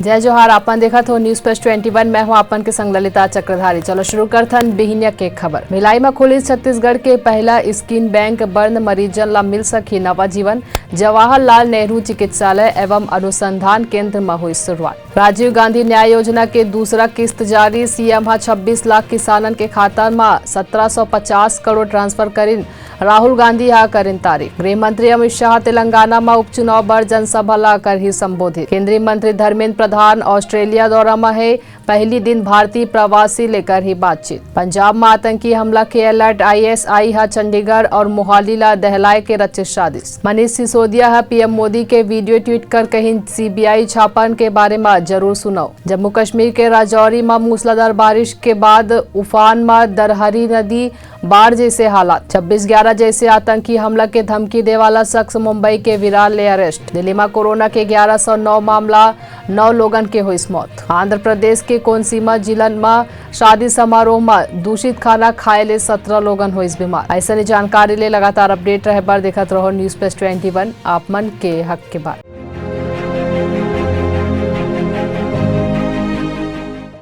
जय जोहार। आपन देखा हो न्यूज प्लस 21। मैं हूं आपन के संग ललिता चक्रधारी। चलो शुरू करथन बिहिनिया के खबर। भिलाई में खुली छत्तीसगढ़ के पहला स्किन बैंक। बर्न मरीजन ला मिल सकी नवा जीवन। जवाहरलाल नेहरू चिकित्सालय एवं अनुसंधान केंद्र में हुई शुरुआत। राजीव गांधी न्याय योजना के दूसरा किस्त जारी। सीएम 26 लाख किसानन के खाता में 1750 करोड़ ट्रांसफर करीन। राहुल गांधी करीन तारीख। गृह मंत्री अमित शाह तेलंगाना में उपचुनाव बर जनसभा ला कर ही संबोधित। केंद्रीय मंत्री धर्मेंद्र प्रधान ऑस्ट्रेलिया दौरा में है। पहली दिन भारतीय प्रवासी लेकर ही बातचीत। पंजाब में आतंकी हमला के अलर्ट। ISI चंडीगढ़ और मोहाली ला दहलाए के रचित साजिश। मनीष सिसोदिया पीएम मोदी के वीडियो ट्वीट कर कहीं CBI छापन के बारे में जरूर सुनाओ। जम्मू कश्मीर के राजौरी में मूसलाधार बारिश के बाद उफान में दरहरी नदी बाढ़ जैसे हालात। 26/11 जैसे आतंकी हमला के धमकी दे वाला शख्स मुंबई के विरार ले अरेस्ट। दिल्ली में कोरोना के 1109 मामला, 9 लोगन के हुई मौत। आंध्र प्रदेश के कोनसीमा जिलन में शादी समारोह में दूषित खाना खाए ले 17 लोगन हुई बीमार। ऐसा जानकारी ले लगातार अपडेट रहे बार देखत रहो न्यूज प्लस 21 आप मन के हक के बाद।